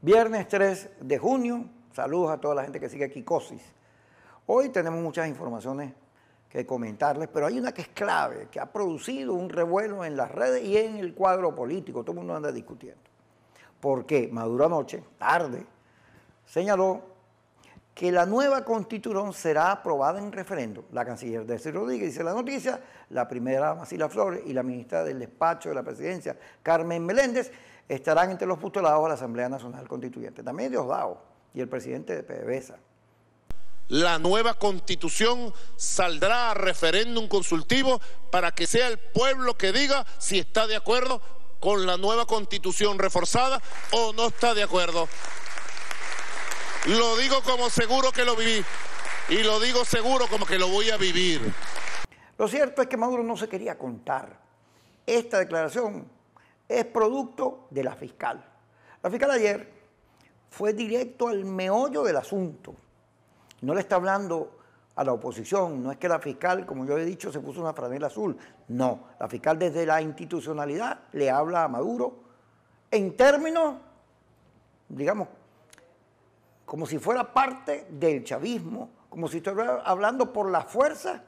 Viernes 3 de junio, saludos a toda la gente que sigue Kikosis. Hoy tenemos muchas informaciones que comentarles, pero hay una que es clave, que ha producido un revuelo en las redes y en el cuadro político, todo el mundo anda discutiendo. Porque Maduro anoche, tarde, señaló que la nueva Constitución será aprobada en referendo. La canciller Delcy Rodríguez dice la noticia, la primera dama Sila Flores y la ministra del despacho de la presidencia, Carmen Meléndez, estarán entre los postulados a la Asamblea Nacional Constituyente. También Diosdado y el presidente de PDVSA. La nueva Constitución saldrá a referéndum consultivo para que sea el pueblo que diga si está de acuerdo con la nueva Constitución reforzada o no está de acuerdo. Lo digo como seguro que lo viví y lo digo seguro como que lo voy a vivir. Lo cierto es que Maduro no se quería contar. Esta declaración es producto de la fiscal. La fiscal ayer fue directo al meollo del asunto. No le está hablando a la oposición, no es que la fiscal, como yo he dicho, se puso una franela azul. No, la fiscal desde la institucionalidad le habla a Maduro en términos, digamos, como si fuera parte del chavismo, como si estuviera hablando por la fuerza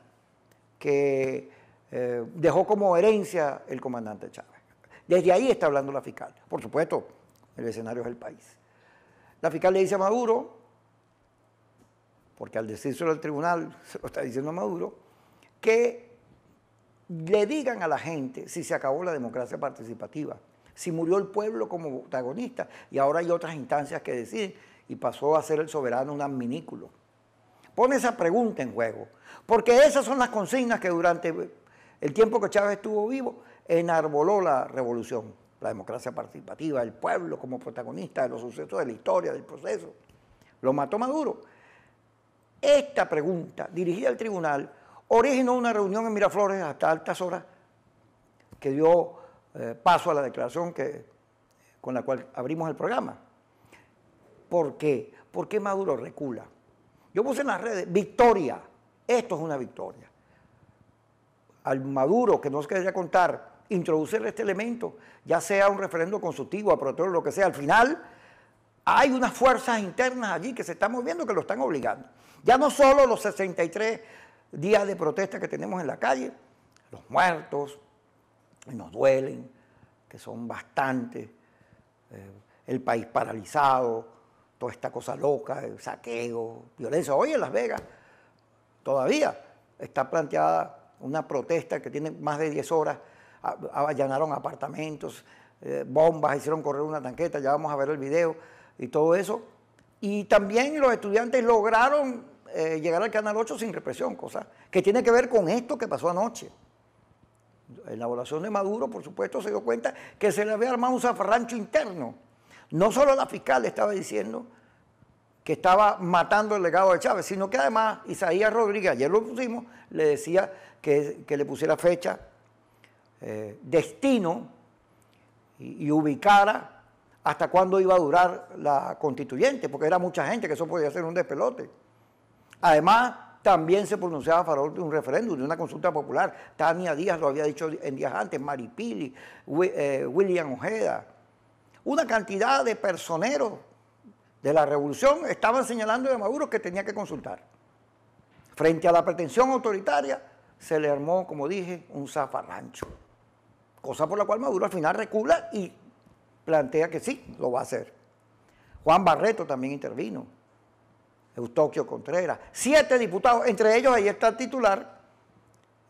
que dejó como herencia el comandante Chávez. Desde ahí está hablando la fiscal. Por supuesto, el escenario es el país. La fiscal le dice a Maduro, porque al decírselo al tribunal se lo está diciendo a Maduro, que le digan a la gente si se acabó la democracia participativa, si murió el pueblo como protagonista y ahora hay otras instancias que deciden y pasó a ser el soberano un adminículo. Pone esa pregunta en juego, porque esas son las consignas que durante el tiempo que Chávez estuvo vivo enarboló la revolución, la democracia participativa, el pueblo como protagonista de los sucesos de la historia, del proceso. Lo mató Maduro. Esta pregunta, dirigida al tribunal, originó una reunión en Miraflores hasta altas horas que dio paso a la declaración con la cual abrimos el programa. ¿Por qué? ¿Por qué Maduro recula? Yo puse en las redes, victoria, esto es una victoria. Al Maduro, que no se quería contar, introducir este elemento, ya sea un referendo consultivo, aprobatorio, lo que sea, al final hay unas fuerzas internas allí que se están moviendo que lo están obligando. Ya no solo los 63 días de protesta que tenemos en la calle, los muertos, y nos duelen, que son bastantes, el país paralizado, toda esta cosa loca, el saqueo, violencia. Hoy en Las Vegas todavía está planteada una protesta que tiene más de 10 horas, allanaron apartamentos, bombas, hicieron correr una tanqueta, ya vamos a ver el video y todo eso. Y también los estudiantes lograron llegar al Canal 8 sin represión, cosa que tiene que ver con esto que pasó anoche. En la evaluación de Maduro, por supuesto, se dio cuenta que se le había armado un zafarrancho interno. No solo la fiscal estaba diciendo que estaba matando el legado de Chávez, sino que además Isaías Rodríguez, ayer lo pusimos, le decía que le pusiera fecha, destino y ubicara hasta cuándo iba a durar la constituyente, porque era mucha gente, que eso podía ser un despelote. Además, también se pronunciaba a favor de un referéndum, de una consulta popular. Tania Díaz lo había dicho en días antes, Maripili, William Ojeda. Una cantidad de personeros de la revolución estaban señalando a Maduro que tenía que consultar. Frente a la pretensión autoritaria, se le armó, como dije, un zafarrancho. Cosa por la cual Maduro al final recula y plantea que sí, lo va a hacer. Juan Barreto también intervino, Eustoquio Contreras, 7 diputados, entre ellos ahí está el titular,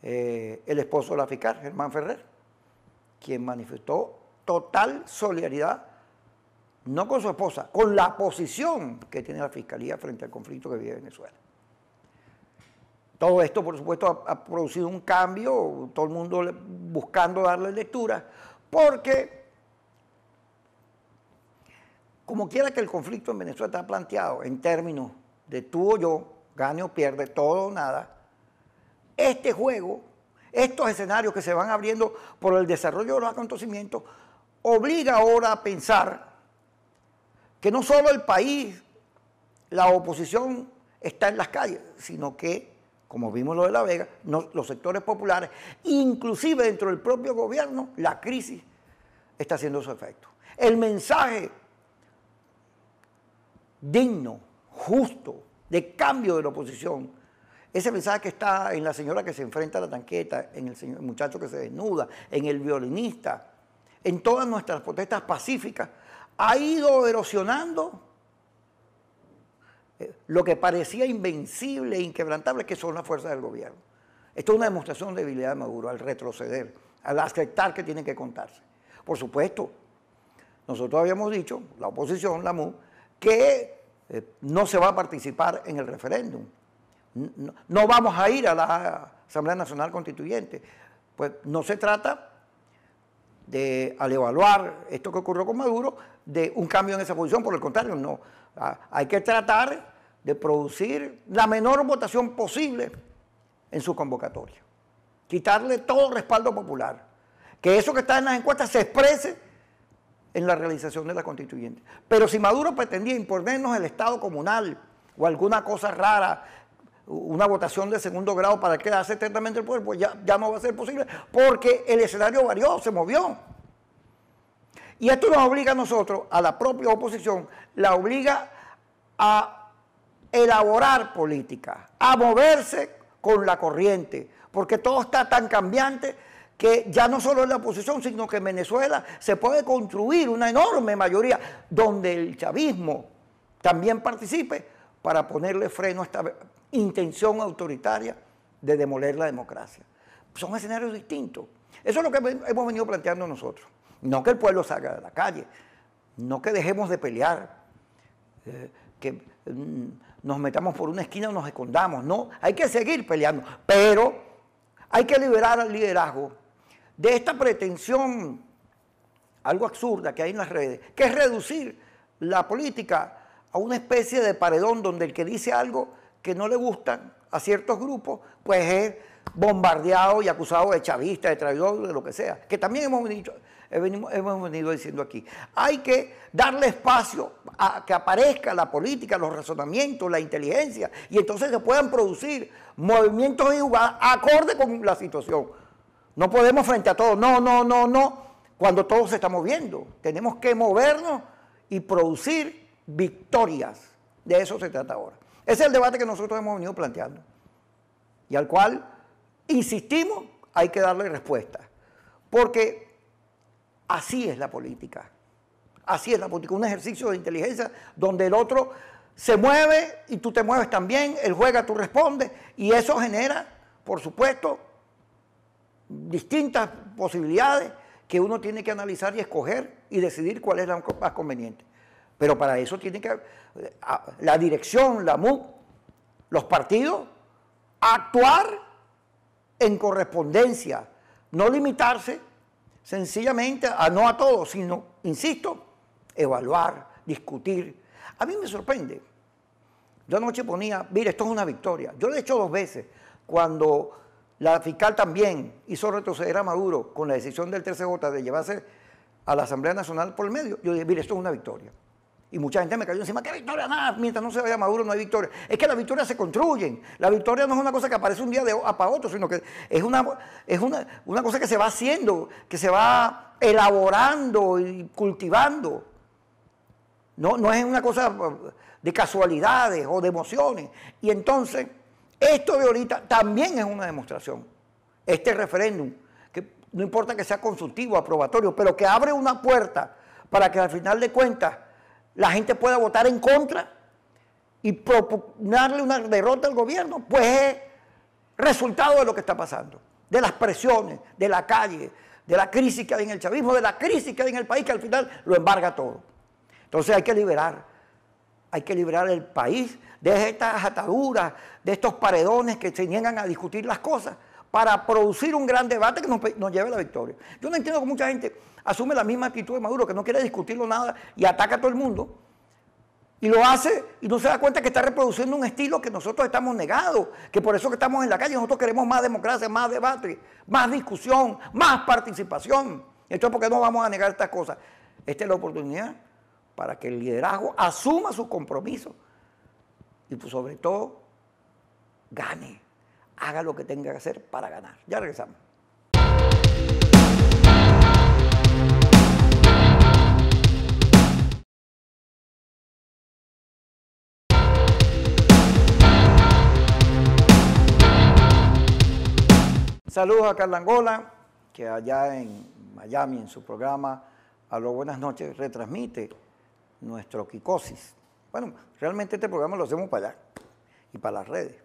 el esposo de la fiscal, Germán Ferrer, quien manifestó total solidaridad, no con su esposa, con la posición que tiene la Fiscalía frente al conflicto que vive Venezuela. Todo esto, por supuesto, ha producido un cambio, todo el mundo buscando darle lectura, porque como quiera que el conflicto en Venezuela está planteado en términos de tú o yo, gane o pierde, todo o nada, este juego, estos escenarios que se van abriendo por el desarrollo de los acontecimientos, obliga ahora a pensar que no solo el país, la oposición está en las calles, sino que, como vimos lo de La Vega, los sectores populares, inclusive dentro del propio gobierno, la crisis está haciendo su efecto. El mensaje digno, justo, de cambio de la oposición. Ese mensaje que está en la señora que se enfrenta a la tanqueta, en el muchacho que se desnuda, en el violinista, en todas nuestras protestas pacíficas, ha ido erosionando lo que parecía invencible e inquebrantable, que son las fuerzas del gobierno. Esto es una demostración de debilidad de Maduro al retroceder, al aceptar que tienen que contarse. Por supuesto, nosotros habíamos dicho, la oposición, la MU, que no se va a participar en el referéndum. No vamos a ir a la Asamblea Nacional Constituyente. Pues no se trata de, al evaluar esto que ocurrió con Maduro, de un cambio en esa posición, por el contrario, no. Hay que tratar de producir la menor votación posible en su convocatoria. Quitarle todo respaldo popular. Que eso que está en las encuestas se exprese en la realización de la constituyente. Pero si Maduro pretendía imponernos el Estado comunal o alguna cosa rara, una votación de segundo grado para quedarse eternamente el poder, pues ya no va a ser posible, porque el escenario varió, se movió. Y esto nos obliga a nosotros, a la propia oposición, la obliga a elaborar política, a moverse con la corriente, porque todo está tan cambiante que ya no solo en la oposición, sino que en Venezuela se puede construir una enorme mayoría donde el chavismo también participe para ponerle freno a esta intención autoritaria de demoler la democracia. Son escenarios distintos. Eso es lo que hemos venido planteando nosotros. No que el pueblo salga de la calle, no que dejemos de pelear, que nos metamos por una esquina o nos escondamos. No, hay que seguir peleando, pero hay que liberar al liderazgo de esta pretensión algo absurda que hay en las redes, que es reducir la política a una especie de paredón donde el que dice algo que no le gusta a ciertos grupos, pues es bombardeado y acusado de chavista, de traidor, de lo que sea, que también hemos venido diciendo aquí. Hay que darle espacio a que aparezca la política, los razonamientos, la inteligencia, y entonces se puedan producir movimientos y jugadas acorde con la situación. No podemos frente a todo, no, cuando todo se está moviendo. Tenemos que movernos y producir victorias. De eso se trata ahora. Ese es el debate que nosotros hemos venido planteando y al cual, insistimos, hay que darle respuesta. Porque así es la política. Así es la política, un ejercicio de inteligencia donde el otro se mueve y tú te mueves también, él juega, tú respondes, y eso genera, por supuesto, distintas posibilidades que uno tiene que analizar y escoger y decidir cuál es la más conveniente. Pero para eso tiene que la dirección, la MUC, los partidos, actuar en correspondencia, no limitarse sencillamente no a todo, sino, insisto, evaluar, discutir. A mí me sorprende. Yo anoche ponía, mire, esto es una victoria. Yo lo he hecho 2 veces, cuando la fiscal también hizo retroceder a Maduro con la decisión del TCJ de llevarse a la Asamblea Nacional por el medio. Yo dije, mire, esto es una victoria. Y mucha gente me cayó encima, ¿qué victoria? Nada, mientras no se vaya Maduro no hay victoria. Es que las victorias se construyen. La victoria no es una cosa que aparece un día para otro, sino que es una cosa que se va haciendo, que se va elaborando y cultivando. No es una cosa de casualidades o de emociones. Y entonces, esto de ahorita también es una demostración. Este referéndum, que no importa que sea consultivo, aprobatorio, pero que abre una puerta para que al final de cuentas la gente pueda votar en contra y proponerle una derrota al gobierno, pues es resultado de lo que está pasando, de las presiones, de la calle, de la crisis que hay en el chavismo, de la crisis que hay en el país, que al final lo embarga todo. Entonces hay que liberar el país de estas ataduras, de estos paredones que se niegan a discutir las cosas, para producir un gran debate que nos lleve a la victoria. Yo no entiendo que mucha gente asume la misma actitud de Maduro, que no quiere discutirlo nada y ataca a todo el mundo, y lo hace y no se da cuenta que está reproduciendo un estilo que nosotros estamos negados, que por eso que estamos en la calle, nosotros queremos más democracia, más debate, más discusión, más participación. Entonces, ¿por qué no vamos a negar estas cosas? Esta es la oportunidad para que el liderazgo asuma sus compromisos y pues, sobre todo, gane. Haga lo que tenga que hacer para ganar. Ya regresamos. Saludos a Carla Angola, que allá en Miami, en su programa Aló Buenas Noches, retransmite nuestro Kikosis. Bueno, realmente este programa lo hacemos para allá y para las redes.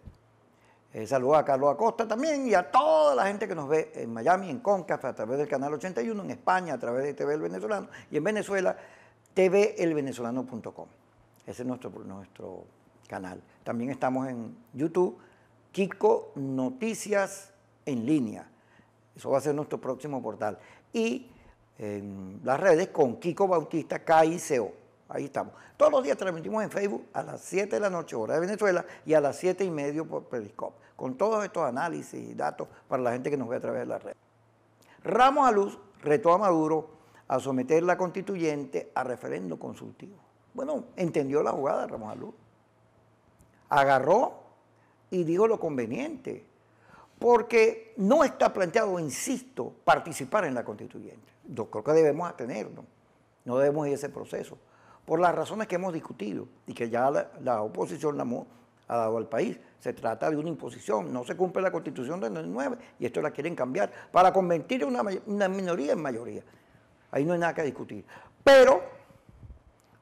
Saludos a Carlos Acosta también y a toda la gente que nos ve en Miami, en CONCAF, a través del canal 81, en España, a través de TV El Venezolano, y en Venezuela, tvelvenezolano.com. Ese es nuestro canal. También estamos en YouTube, Kiko Noticias en Línea. Eso va a ser nuestro próximo portal. Y en las redes con Kiko Bautista, KICO. Ahí estamos. Todos los días transmitimos en Facebook a las 7 de la noche, hora de Venezuela, y a las 7:30 por Periscope, con todos estos análisis y datos para la gente que nos ve a través de las redes. Ramos Aluz retó a Maduro a someter la constituyente a referendo consultivo. Bueno, entendió la jugada Ramos Aluz. Agarró y dijo lo conveniente, porque no está planteado, insisto, participar en la constituyente. Yo creo que debemos atenernos, no debemos ir a ese proceso, por las razones que hemos discutido y que ya la oposición ha dado al país. Se trata de una imposición, no se cumple la Constitución del 99 y esto la quieren cambiar para convertir a una minoría en mayoría. Ahí no hay nada que discutir. Pero,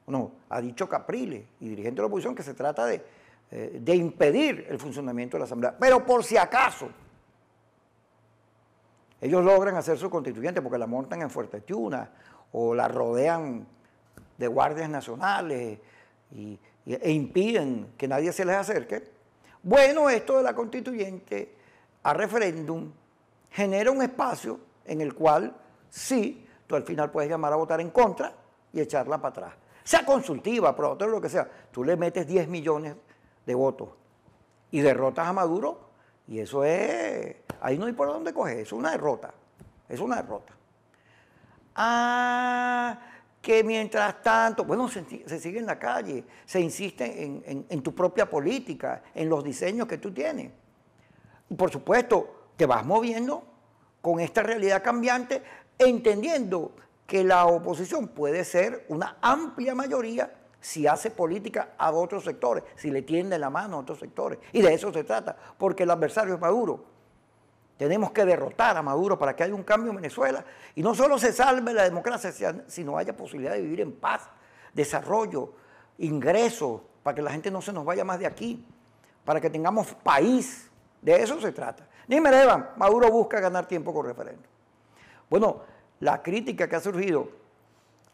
no, ha dicho Capriles y dirigente de la oposición que se trata de impedir el funcionamiento de la Asamblea. Pero por si acaso ellos logran hacer su constituyente porque la montan en Fuerte Tiuna o la rodean de guardias nacionales e impiden que nadie se les acerque. Bueno, esto de la constituyente a referéndum genera un espacio en el cual sí, tú al final puedes llamar a votar en contra y echarla para atrás. Sea consultiva, pro, lo que sea, tú le metes 10 millones de votos y derrotas a Maduro y eso es, ahí no hay por dónde coger, es una derrota, es una derrota. Que mientras tanto, bueno, se sigue en la calle, se insiste en tu propia política, en los diseños que tú tienes. Y por supuesto, te vas moviendo con esta realidad cambiante, entendiendo que la oposición puede ser una amplia mayoría si hace política a otros sectores, si le tiende la mano a otros sectores. Y de eso se trata, porque el adversario es Maduro. Tenemos que derrotar a Maduro para que haya un cambio en Venezuela y no solo se salve la democracia, sino haya posibilidad de vivir en paz, desarrollo, ingresos, para que la gente no se nos vaya más de aquí, para que tengamos país. De eso se trata. Ni me deban, Maduro busca ganar tiempo con referéndum. Bueno, la crítica que ha surgido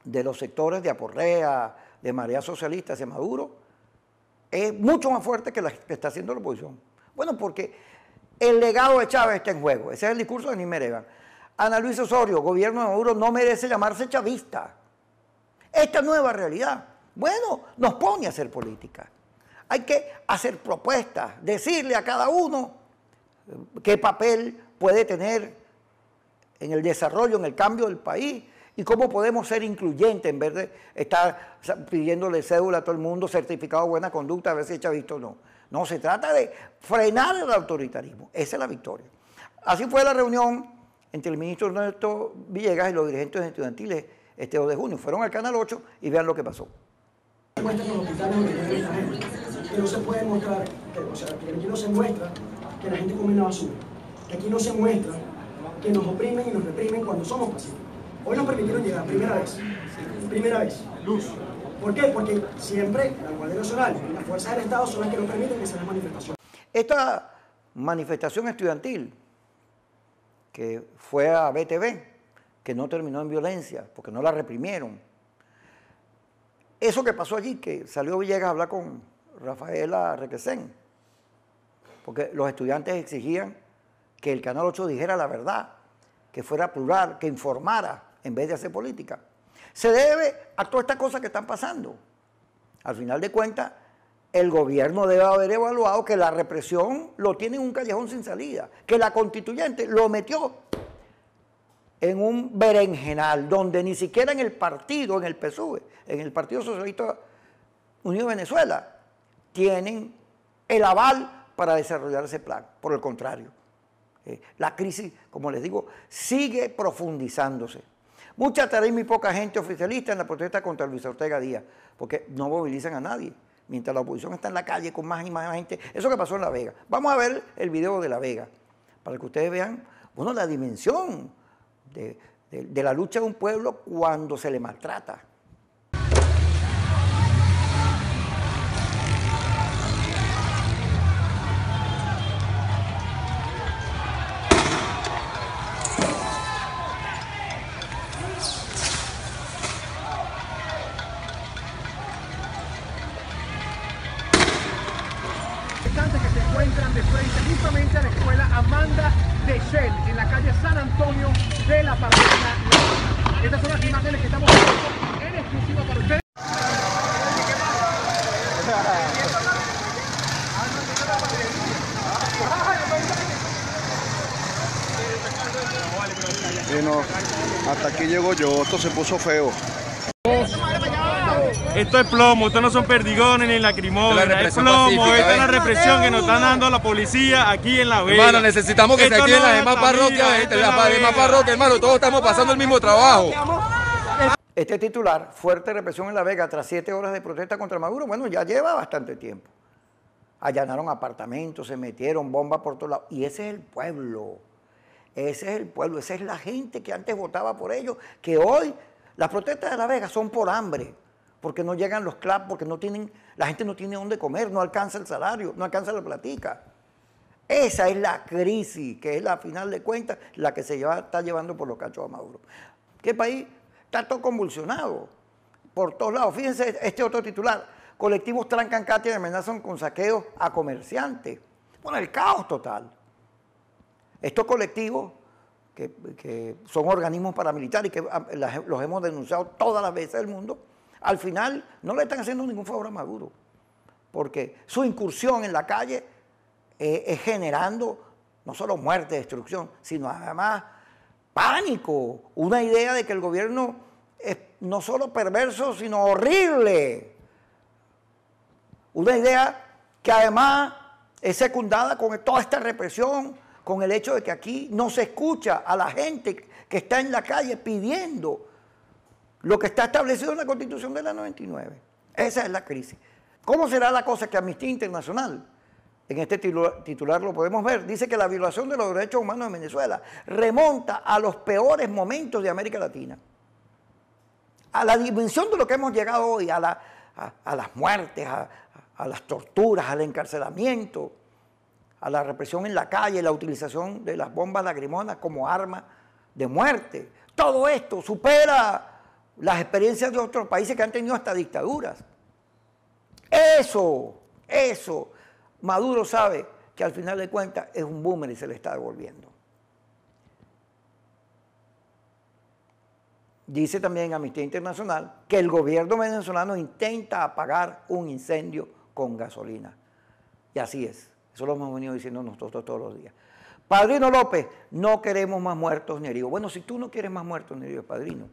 de los sectores de Aporrea, de Marea Socialista hacia Maduro, es mucho más fuerte que la que está haciendo la oposición. Bueno, porque el legado de Chávez está en juego. Ese es el discurso de Nimmer Evans. Ana Luisa Osorio, gobierno de Maduro no merece llamarse chavista. Esta nueva realidad, bueno, nos pone a hacer política. Hay que hacer propuestas, decirle a cada uno qué papel puede tener en el desarrollo, en el cambio del país y cómo podemos ser incluyentes en vez de estar pidiéndole cédula a todo el mundo, certificado de buena conducta, a ver si es chavista o no. No, se trata de frenar el autoritarismo. Esa es la victoria. Así fue la reunión entre el ministro Ernesto Villegas y los dirigentes estudiantiles este 2 de junio. Fueron al Canal 8 y vean lo que pasó. Que no se puede mostrar, o sea, que aquí no se muestra que la gente come una basura. Que aquí no se muestra que nos oprimen y nos reprimen cuando somos pacíficos. Hoy nos permitieron llegar, primera vez. Primera vez. Luz. ¿Por qué? Porque siempre la Guardia Nacional y las fuerzas del Estado son las que nos permiten que se hagan manifestaciones. Esta manifestación estudiantil que fue a BTV, que no terminó en violencia, porque no la reprimieron. Eso que pasó allí, que salió Villegas a hablar con Rafaela Requesén, porque los estudiantes exigían que el Canal 8 dijera la verdad, que fuera plural, que informara en vez de hacer política. Se debe a todas estas cosas que están pasando. Al final de cuentas, el gobierno debe haber evaluado que la represión lo tiene en un callejón sin salida, que la constituyente lo metió en un berenjenal, donde ni siquiera en el partido, en el PSUV, en el Partido Socialista Unido de Venezuela, tienen el aval para desarrollar ese plan. Por el contrario, la crisis, como les digo, sigue profundizándose. Mucha tarima y poca gente oficialista en la protesta contra Luis Ortega Díaz, porque no movilizan a nadie, mientras la oposición está en la calle con más y más gente. Eso que pasó en La Vega. Vamos a ver el video de La Vega, para que ustedes vean Bueno, la dimensión de la lucha de un pueblo cuando se le maltrata. Que se encuentran de frente justamente a la escuela Amanda de Shell en la calle San Antonio de la parroquia. Estas son las imágenes que estamos viendo en exclusiva para ustedes. No, hasta aquí llego yo, esto se puso feo. Esto es plomo, esto no son perdigones ni lacrimógenas, es plomo, esta es la represión que nos están dando la policía aquí en La Vega. Hermano, necesitamos que se activen las demás parroquias, hermano, todos estamos pasando el mismo trabajo. Este titular, fuerte represión en La Vega tras 7 horas de protesta contra Maduro, bueno, ya lleva bastante tiempo. Allanaron apartamentos, se metieron bombas por todos lados. Y ese es el pueblo, esa es la gente que antes votaba por ellos, que hoy las protestas de La Vega son por hambre, porque no llegan los CLAP, porque la gente no tiene dónde comer, no alcanza el salario, no alcanza la platica. Esa es la crisis, que es la final de cuentas, la que está llevando por los cachos a Maduro. ¿Qué país? Está todo convulsionado por todos lados. Fíjense este otro titular. Colectivos trancan Katia y amenazan con saqueos a comerciantes. Bueno, el caos total. Estos colectivos, que son organismos paramilitares y que los hemos denunciado todas las veces del mundo, al final no le están haciendo ningún favor a Maduro, porque su incursión en la calle es generando no solo muerte, destrucción, sino además pánico, una idea de que el gobierno es no solo perverso, sino horrible. Una idea que además es secundada con toda esta represión, con el hecho de que aquí no se escucha a la gente que está en la calle pidiendo lo que está establecido en la Constitución de la 99. Esa es la crisis. ¿Cómo será la cosa que Amnistía Internacional, en este titular lo podemos ver, dice que la violación de los derechos humanos en Venezuela remonta a los peores momentos de América Latina? A la dimensión de lo que hemos llegado hoy, a las muertes, a las torturas, al encarcelamiento, a la represión en la calle, la utilización de las bombas lacrimógenas como arma de muerte. Todo esto supera las experiencias de otros países que han tenido hasta dictaduras. Eso, Maduro sabe que al final de cuentas es un boomerang y se le está devolviendo. Dice también Amnistía Internacional que el gobierno venezolano intenta apagar un incendio con gasolina. Y así es. Eso lo hemos venido diciendo nosotros todos los días. Padrino López, no queremos más muertos ni heridos. Bueno, si tú no quieres más muertos ni heridos, padrino,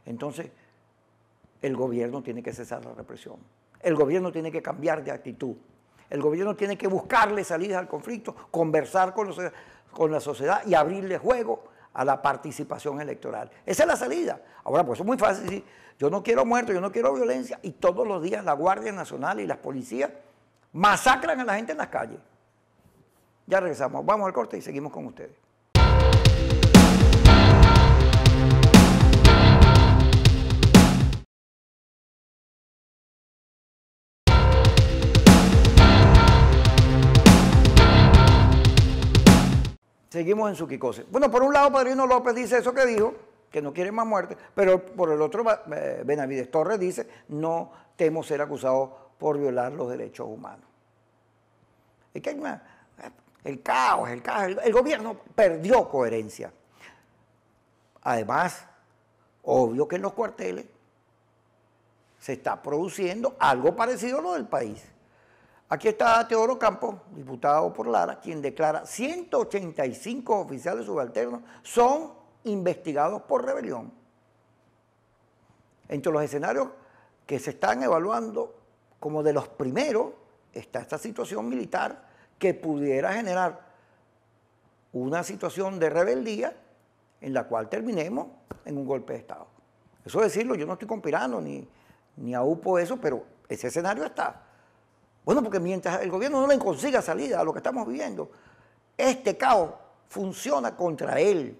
entonces el gobierno tiene que cesar la represión. El gobierno tiene que cambiar de actitud. El gobierno tiene que buscarle salidas al conflicto, conversar con la sociedad y abrirle juego a la participación electoral. Esa es la salida. Ahora, pues es muy fácil decir, yo no quiero muertos, yo no quiero violencia, y todos los días la Guardia Nacional y las policías masacran a la gente en las calles. Ya regresamos, vamos al corte y seguimos con ustedes. Seguimos en Suquicose. Bueno, por un lado, Padrino López dice eso que dijo, que no quiere más muerte, pero por el otro, Benavides Torres dice, no temo ser acusado por violar los derechos humanos. Es que hay el caos, el gobierno perdió coherencia. Además, obvio que en los cuarteles se está produciendo algo parecido a lo del país. Aquí está Teodoro Campos, diputado por Lara, quien declara 185 oficiales subalternos son investigados por rebelión. Entre los escenarios que se están evaluando como de los primeros está esta situación militar que pudiera generar una situación de rebeldía en la cual terminemos en un golpe de Estado. Eso decirlo, yo no estoy conspirando ni aupo eso, pero ese escenario está. Bueno, porque mientras el gobierno no le consiga salida a lo que estamos viviendo, este caos funciona contra él.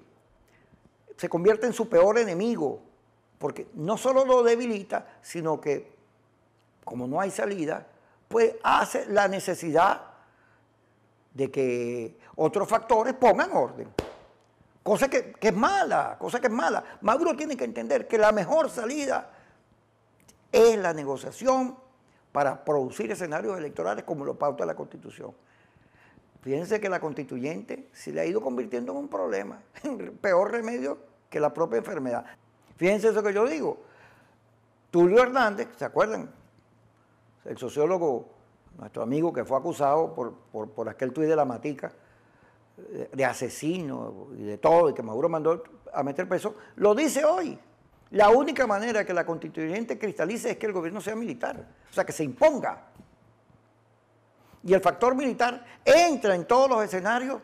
Se convierte en su peor enemigo, porque no solo lo debilita, sino que, como no hay salida, pues hace la necesidad de que otros factores pongan orden. Cosa que es mala, cosa que es mala. Maduro tiene que entender que la mejor salida es la negociación para producir escenarios electorales como lo pauta la Constitución. Fíjense que la constituyente se le ha ido convirtiendo en un problema, peor remedio que la propia enfermedad. Fíjense eso que yo digo. Tulio Hernández, ¿se acuerdan? El sociólogo, nuestro amigo que fue acusado por aquel tuit de la matica, de asesino y de todo, y que Maduro mandó a meter preso, lo dice hoy. La única manera que la constituyente cristalice es que el gobierno sea militar, o sea, que se imponga. Y el factor militar entra en todos los escenarios,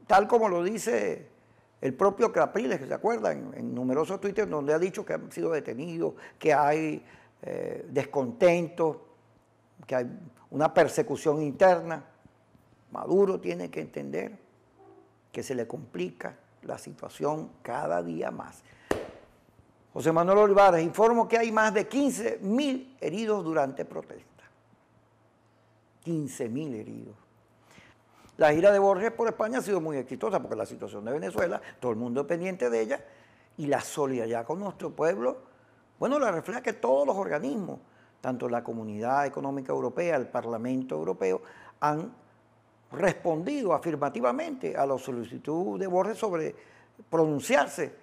tal como lo dice el propio Capriles, que se acuerdan, en numerosos tuites donde ha dicho que han sido detenidos, que hay descontento, que hay una persecución interna. Maduro tiene que entender que se le complica la situación cada día más. José Manuel Olivares, informo que hay más de 15.000 heridos durante protesta. 15.000 heridos. La gira de Borges por España ha sido muy exitosa porque la situación de Venezuela, todo el mundo es pendiente de ella, y la solidaridad con nuestro pueblo, bueno, la refleja que todos los organismos, tanto la Comunidad Económica Europea, el Parlamento Europeo, han respondido afirmativamente a la solicitud de Borges sobre pronunciarse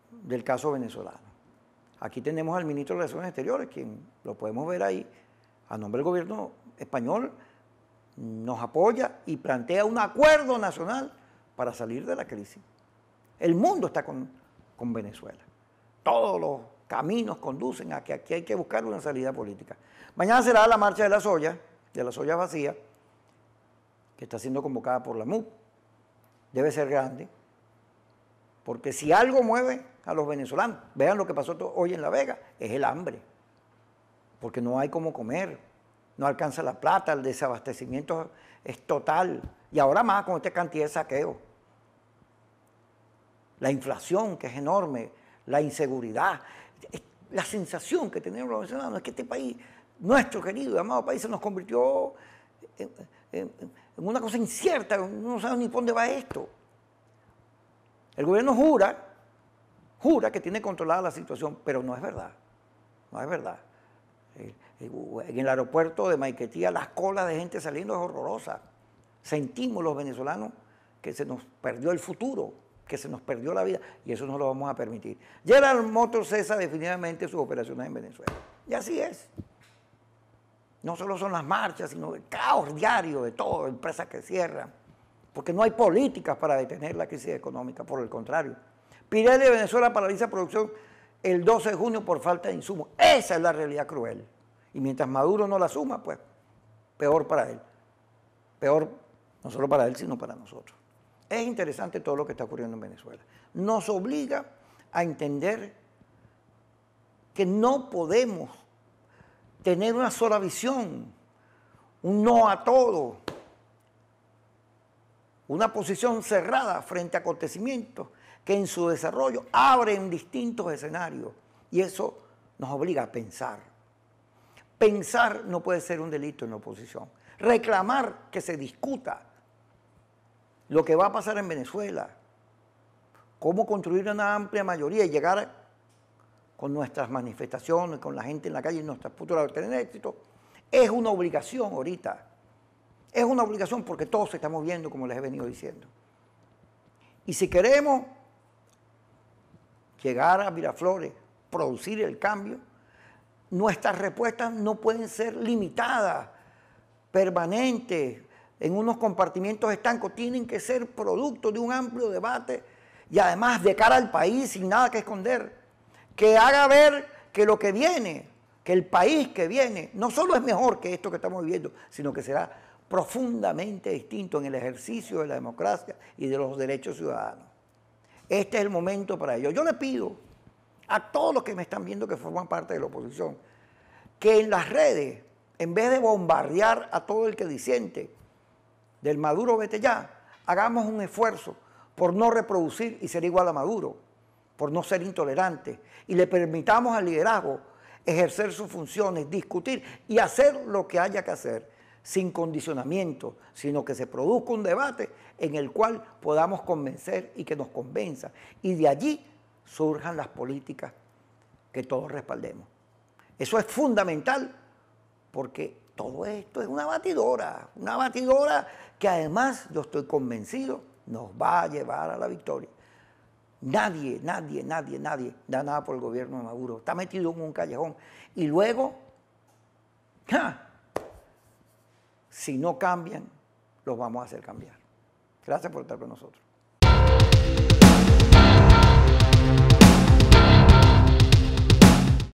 del caso venezolano. Aquí tenemos al ministro de Relaciones Exteriores, quien lo podemos ver ahí, a nombre del gobierno español, nos apoya y plantea un acuerdo nacional para salir de la crisis. El mundo está con Venezuela. Todos los caminos conducen a que aquí hay que buscar una salida política. Mañana será la marcha de las ollas vacías, que está siendo convocada por la MUP. Debe ser grande, porque si algo mueve a los venezolanos, vean lo que pasó hoy en La Vega, es el hambre, porque no hay cómo comer, no alcanza la plata, el desabastecimiento es total, y ahora más con esta cantidad de saqueo. La inflación, que es enorme, la inseguridad, la sensación que tenemos los venezolanos es que este país, nuestro querido y amado país, se nos convirtió en una cosa incierta, no sabemos ni por dónde va esto. El gobierno jura que tiene controlada la situación, pero no es verdad, no es verdad. En el aeropuerto de Maiquetía las colas de gente saliendo es horrorosa. Sentimos los venezolanos que se nos perdió el futuro, que se nos perdió la vida, y eso no lo vamos a permitir. General Motors cesa definitivamente sus operaciones en Venezuela. Y así es. No solo son las marchas, sino el caos diario de todo, empresas que cierran, porque no hay políticas para detener la crisis económica, por el contrario. Pirelli de Venezuela paraliza producción el 12 de junio por falta de insumos. Esa es la realidad cruel. Y mientras Maduro no la asuma, pues peor para él. Peor no solo para él, sino para nosotros. Es interesante todo lo que está ocurriendo en Venezuela. Nos obliga a entender que no podemos tener una sola visión, un no a todo, una posición cerrada frente a acontecimientos que en su desarrollo abren distintos escenarios, y eso nos obliga a pensar. Pensar no puede ser un delito en la oposición. Reclamar que se discuta lo que va a pasar en Venezuela, cómo construir una amplia mayoría y llegar con nuestras manifestaciones, con la gente en la calle y nuestra futura a tener éxito, es una obligación ahorita. Es una obligación porque todos se estamos viendo, como les he venido diciendo. Y si queremos llegar a Miraflores, producir el cambio, nuestras respuestas no pueden ser limitadas, permanentes, en unos compartimientos estancos, tienen que ser producto de un amplio debate y además de cara al país, sin nada que esconder, que haga ver que lo que viene, que el país que viene, no solo es mejor que esto que estamos viviendo, sino que será profundamente distinto en el ejercicio de la democracia y de los derechos ciudadanos. Este es el momento para ello. Yo le pido a todos los que me están viendo que forman parte de la oposición, que en las redes, en vez de bombardear a todo el que disiente del Maduro vete ya, hagamos un esfuerzo por no reproducir y ser igual a Maduro, por no ser intolerantes, y le permitamos al liderazgo ejercer sus funciones, discutir y hacer lo que haya que hacer, sin condicionamiento, sino que se produzca un debate en el cual podamos convencer y que nos convenza, y de allí surjan las políticas que todos respaldemos. Eso es fundamental, porque todo esto es una batidora que además yo estoy convencido nos va a llevar a la victoria. Nadie da nada por el gobierno de Maduro. Está metido en un callejón. Y luego, si no cambian, los vamos a hacer cambiar. Gracias por estar con nosotros.